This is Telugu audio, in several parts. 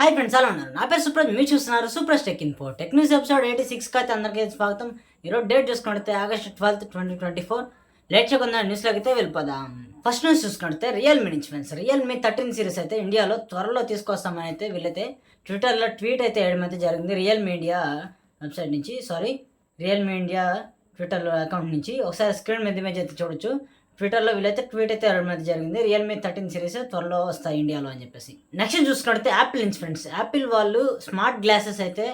హాయ్ ఫ్రెండ్స్, ఎలా ఉన్నారు? నా పేరు సుప్రజ్, మీరు చూస్తున్నారు Super Tech Info. Tech news episode 86కి అయితే అందరికీ స్వాగతం. ఈరోజు డేట్ చూసుకుంటే ఆగస్ట్ 12, 2024. లేట్ చేయకుండా న్యూస్లోకి అయితే వెళ్ళిపోదాం. ఫస్ట్ న్యూస్ చూసుకుంటే రియల్మీ నుంచి ఫ్రెండ్స్, రియల్మీ 13 సిరీస్ అయితే ఇండియాలో త్వరలో తీసుకొస్తామని అయితే వీళ్ళైతే ట్విట్టర్లో ట్వీట్ అయితే వేయడం అయితే జరిగింది. రియల్మీ ఇండియా వెబ్సైట్ నుంచి, రియల్మీ ఇండియా ట్విట్టర్ అకౌంట్ నుంచి ఒకసారి స్క్రీన్ మీద ఇమేజ్ అయితే చూడొచ్చు. ట్విట్టర్లో వీళ్ళైతే ట్వీట్ అయితే అనేది జరిగింది. రియల్మీ 13 సిరీస్ త్వరలో వస్తాయి ఇండియాలో అని చెప్పేసి. నెక్స్ట్ చూసుకుంటే యాపిల్ నుంచి ఫ్రెండ్స్, యాపిల్ వాళ్ళు స్మార్ట్ గ్లాసెస్ అయితే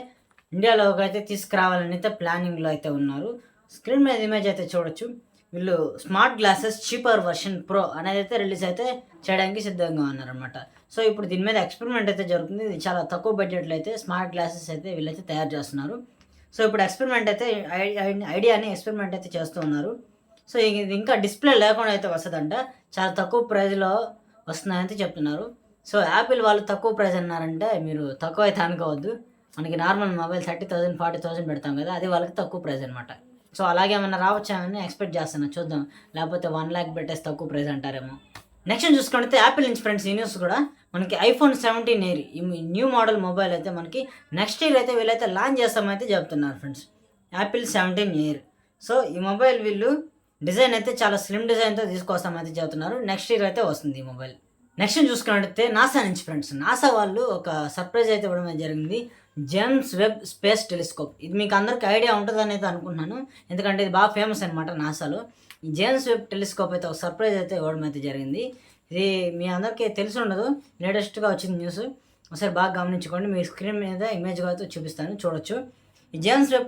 ఇండియాలోకి అయితే తీసుకురావాలని అయితే ప్లానింగ్లో అయితే ఉన్నారు. స్క్రీన్ మీద ఇమేజ్ అయితే చూడొచ్చు. వీళ్ళు smart glasses cheaper version pro అనేది అయితే రిలీజ్ అయితే చేయడానికి సిద్ధంగా ఉన్నారనమాట. సో ఇప్పుడు దీని మీద ఎక్స్పెరిమెంట్ అయితే జరుగుతుంది. ఇది చాలా తక్కువ బడ్జెట్లో అయితే స్మార్ట్ గ్లాసెస్ అయితే వీళ్ళైతే తయారు చేస్తున్నారు. సో ఇప్పుడు ఎక్స్పెరిమెంట్ అయితే ఐడియాని ఎక్స్పెరిమెంట్ అయితే చేస్తూ ఉన్నారు. సో ఇది ఇంకా డిస్ప్లే లేకుండా అయితే వస్తుందంట. చాలా తక్కువ ప్రైస్లో వస్తున్నాయని చెప్తున్నారు. సో యాపిల్ వాళ్ళు తక్కువ ప్రైస్ అన్నారంటే మీరు తక్కువ అయితే అనుకోవద్దు. మనకి నార్మల్ మొబైల్ 30,000 40,000 పెడతాం కదా, అది వాళ్ళకి తక్కువ ప్రైస్ అనమాట. సో అలాగే ఏమన్నా రావచ్చామని ఎక్స్పెక్ట్ చేస్తున్నాను, చూద్దాం. లేకపోతే 1 lakh పెట్టేసి తక్కువ ప్రైస్ అంటారేమో. నెక్స్ట్ చూసుకుంటే యాపిల్ నుంచి ఫ్రెండ్స్, ఈ న్యూస్ కూడా మనకి iPhone 17 ఎయిర్ ఈ న్యూ మోడల్ మొబైల్ అయితే మనకి నెక్స్ట్ ఇయర్ అయితే వీళ్ళైతే లాంచ్ చేస్తామైతే చెప్తున్నారు ఫ్రెండ్స్. Apple 17 air. సో ఈ మొబైల్ వీళ్ళు డిజైన్ అయితే చాలా స్లిమ్ డిజైన్తో తీసుకొస్తామైతే చెబుతున్నారు. నెక్స్ట్ ఇయర్ అయితే వస్తుంది ఈ మొబైల్. నెక్స్ట్ చూసుకున్నట్టయితే నాసా నుంచి ఫ్రెండ్స్, నాసా వాళ్ళు ఒక సర్ప్రైజ్ అయితే ఇవ్వడం జరిగింది. James Webb space telescope. ఇది మీకు అందరికీ ఐడియా ఉంటుందని అయితే అనుకుంటున్నాను, ఎందుకంటే ఇది బాగా ఫేమస్ అనమాట నాసాలో. ఈ జేమ్స్ వెబ్ టెలిస్కోప్ అయితే ఒక సర్ప్రైజ్ అయితే ఇవ్వడం అయితే జరిగింది. ఇది మీ అందరికీ తెలిసి ఉండదు, లేటెస్ట్గా వచ్చింది న్యూస్. ఒకసారి బాగా గమనించుకోండి. మీ స్క్రీన్ మీద ఇమేజ్గా అయితే చూపిస్తాను, చూడొచ్చు. ఈ James Webb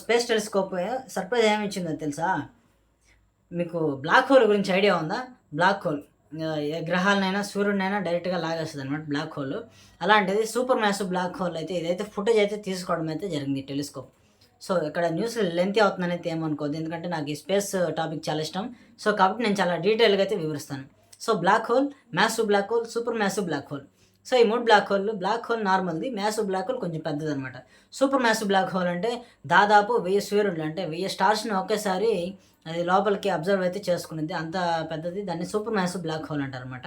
space telescope surprise ఏమి ఇచ్చిందో తెలుసా మీకు? బ్లాక్ హోల్ గురించి ఐడియా ఉందా? బ్లాక్ హోల్ ఏ గ్రహాలనైనా సూర్యుడినైనా డైరెక్ట్గా లాగేస్తుంది అనమాట బ్లాక్ హోల్. అలాంటిది సూపర్ మ్యాసివ్ బ్లాక్ హోల్ అయితే ఇదైతే ఫుటేజ్ అయితే తీసుకోవడం అయితే జరిగింది టెలిస్కోప్. సో ఇక్కడ న్యూస్ లెంతీ అవుతుందని అయితే ఏమనుకోద్దు, ఎందుకంటే నాకు ఈ స్పేస్ టాపిక్ చాలా ఇష్టం. సో కాబట్టి నేను చాలా డీటెయిల్గా అయితే వివరిస్తాను. So black hole, massive black hole, super massive black hole. So ఈ 3 బ్లాక్ హోల్ నార్మల్ది, మ్యాసివ్ బ్లాక్ హోల్ కొంచెం పెద్దది అనమాట. సూపర్ మ్యాసివ్ బ్లాక్ హోల్ అంటే దాదాపు 1000 సూర్యుడు అంటే 1000 స్టార్స్ని ఒకేసారి అది లోపలికి అబ్జర్వ్ అయితే చేసుకునేది, అంత పెద్దది. దాన్ని సూపర్ మ్యాసివ్ బ్లాక్ హోల్ అంటారు అనమాట.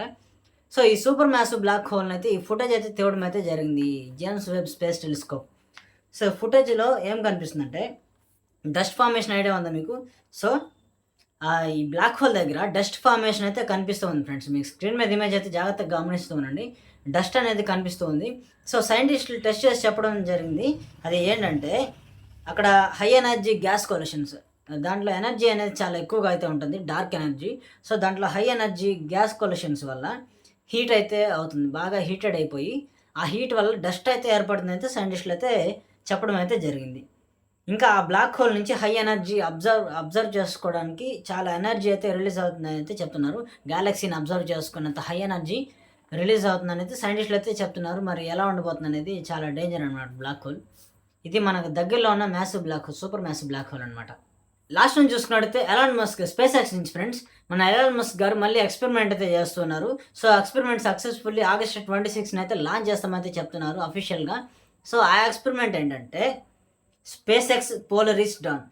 సో ఈ సూపర్ మ్యాసివ్ బ్లాక్ హోల్ని అయితే ఈ ఫుటేజ్ అయితే తేవడం అయితే జరిగింది James Webb space telescope. So ఫుటేజ్లో ఏం కనిపిస్తుందంటే డస్ట్ ఫార్మేషన్ ఐడియా ఉందా మీకు? సో ఈ బ్లాక్ హోల్ దగ్గర డస్ట్ ఫార్మేషన్ అయితే కనిపిస్తూ ఉంది ఫ్రెండ్స్. మీకు స్క్రీన్ మీద ఇమేజ్ అయితే జాగ్రత్తగా గమనిస్తూ ఉండండి. డస్ట్ అనేది కనిపిస్తూ ఉంది. సో సైంటిస్టులు టెస్ట్ చేసి చెప్పడం జరిగింది. అది ఏంటంటే అక్కడ హై ఎనర్జీ గ్యాస్ కొల్యూషన్స్, దాంట్లో ఎనర్జీ అనేది చాలా ఎక్కువగా అయితే ఉంటుంది, డార్క్ ఎనర్జీ. సో దాంట్లో హై ఎనర్జీ గ్యాస్ కొల్యూషన్స్ వల్ల హీట్ అయితే అవుతుంది, బాగా హీటెడ్ అయిపోయి ఆ హీట్ వల్ల డస్ట్ అయితే ఏర్పడుతుంది అయితే సైంటిస్టులు అయితే చెప్పడం అయితే జరిగింది. ఇంకా ఆ బ్లాక్ హోల్ నుంచి హై ఎనర్జీ అబ్జర్వ్ చేసుకోవడానికి చాలా ఎనర్జీ అయితే రిలీజ్ అవుతుందని అయితే చెప్తున్నారు. గ్యాలక్సీని అబ్జర్వ్ చేసుకున్నంత హై ఎనర్జీ రిలీజ్ అవుతుందని అయితే సైంటిస్టులు అయితే చెప్తున్నారు. మరి ఎలా ఉండబోతుంది అనేది చాలా డేంజర్ అనమాట బ్లాక్ హోల్. ఇది మనకు దగ్గరలో ఉన్న massive black hole, super massive black hole అనమాట. లాస్ట్ నుంచి చూసుకున్నట్టయితే ఎలాన్ మస్క్ స్పేస్ ఎక్స్ నుంచి ఫ్రెండ్స్, మన ఎలాన్ మస్క్ గారు మళ్ళీ ఎక్స్పెరిమెంట్ అయితే చేస్తున్నారు. సో ఎక్స్పెరిమెంట్ సక్సెస్ఫుల్లీ ఆగస్ట్ 26 అయితే లాంచ్ చేస్తామైతే చెప్తున్నారు అఫీషియల్గా. సో ఆ ఎక్స్పెరిమెంట్ ఏంటంటే స్పేస్ ఎక్స్ పోలరిస్ డాన్.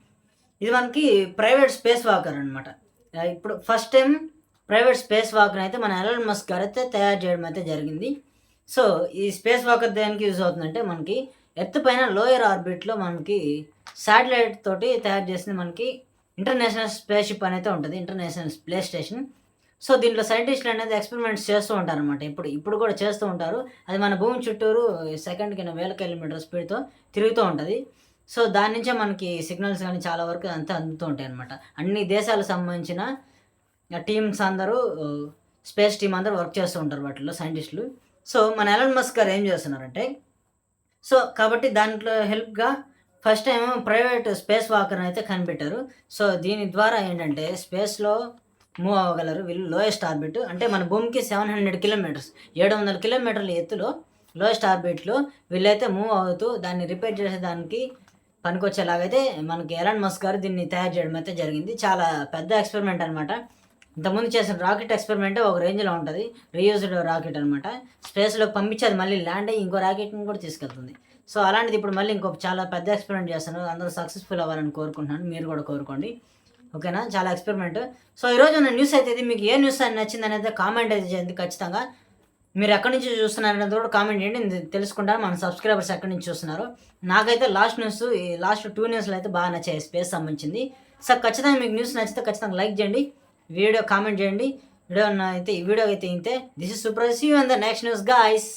ఇది మనకి ప్రైవేట్ స్పేస్ వాకర్ అనమాట. ఇప్పుడు first time private space walker అయితే మన ఎలాన్ మస్క్ గారు అయితే తయారు చేయడం అయితే జరిగింది. సో ఈ స్పేస్ వాకర్ దేనికి యూజ్ అవుతుందంటే మనకి ఎర్త్ పైన లోయర్ ఆర్బిట్లో మనకి శాటిలైట్ తోటి తయారు చేసింది మనకి ఇంటర్నేషనల్ స్పేస్ షిప్ అనేది ఉంటుంది, ఇంటర్నేషనల్ స్పేస్ స్టేషన్. సో దీంట్లో సైంటిస్టులు అనేది ఎక్స్పెరిమెంట్స్ చేస్తూ ఉంటారు అనమాట. ఇప్పుడు కూడా చేస్తూ ఉంటారు. అది మన భూమి చుట్టూరు సెకండ్కి 1000 కిలోమీటర్ స్పీడ్తో తిరుగుతూ ఉంటుంది. సో దాని నుంచే మనకి సిగ్నల్స్ కానీ చాలా వరకు అంతా అందుతూ ఉంటాయి అనమాట. అన్ని దేశాలకు సంబంధించిన టీమ్స్ అందరూ, స్పేస్ టీమ్ అందరూ వర్క్ చేస్తూ ఉంటారు వాటిల్లో సైంటిస్టులు. సో మన ఎలాన్ మస్క్ గారు ఏం చేస్తున్నారంటే, సో కాబట్టి దాంట్లో హెల్ప్గా first time private space walker అయితే కనిపెట్టారు. సో దీని ద్వారా ఏంటంటే స్పేస్లో మూవ్ అవ్వగలరు వీళ్ళు. లోయెస్ట్ ఆర్బిట్ అంటే మన భూమికి 700 కిలోమీటర్స్, 700 కిలోమీటర్ల ఎత్తులో లోయెస్ట్ ఆర్బిట్లో వీళ్ళైతే మూవ్ అవుతూ దాన్ని రిపేర్ చేసేదానికి పనికొచ్చేలాగైతే మనకి ఎలాన్ మస్క్ గారు దీన్ని తయారు చేయడం అయితే జరిగింది. చాలా పెద్ద ఎక్స్పెరిమెంట్ అనమాట. ఇంతకుముందు చేసిన రాకెట్ ఎక్స్పెరిమెంటే ఒక రేంజ్లో ఉంటుంది, రీయూజ్డ్ రాకెట్ అనమాట. స్పేస్లోకి పంపించి అది మళ్ళీ ల్యాండ్ అయ్యి ఇంకో రాకెట్ని కూడా తీసుకెళ్తుంది. సో అలాంటిది ఇప్పుడు మళ్ళీ ఇంకొక చాలా పెద్ద ఎక్స్పెరిమెంట్ చేస్తాను. అందరూ సక్సెస్ఫుల్ అవ్వాలని కోరుకుంటున్నాను, మీరు కూడా కోరుకోండి, ఓకేనా? చాలా ఎక్స్పెరిమెంట్. సో ఈరోజు ఉన్న న్యూస్ అయితే ఇది. మీకు ఏ న్యూస్ అని నచ్చింది అనేది కామెంట్ అయితే చేయండి ఖచ్చితంగా. మీరు ఎక్కడి నుంచి చూస్తున్నారనేది కూడా కామెంట్ చేయండి, నేను తెలుసుకుంటాను మన సబ్స్క్రైబర్స్ ఎక్కడి నుంచి చూస్తున్నారో. నాకైతే లాస్ట్ న్యూస్, ఈ లాస్ట్ 2 న్యూస్లు అయితే బాగా నచ్చాయి స్పేస్ సంబంధించింది. సో ఖచ్చితంగా మీకు న్యూస్ నచ్చితే ఖచ్చితంగా లైక్ చేయండి, వీడియో కామెంట్ చేయండి. వీడియో అయితే ఈ వీడియో అయితే ఇంతే. This is super, see you in the next news guys.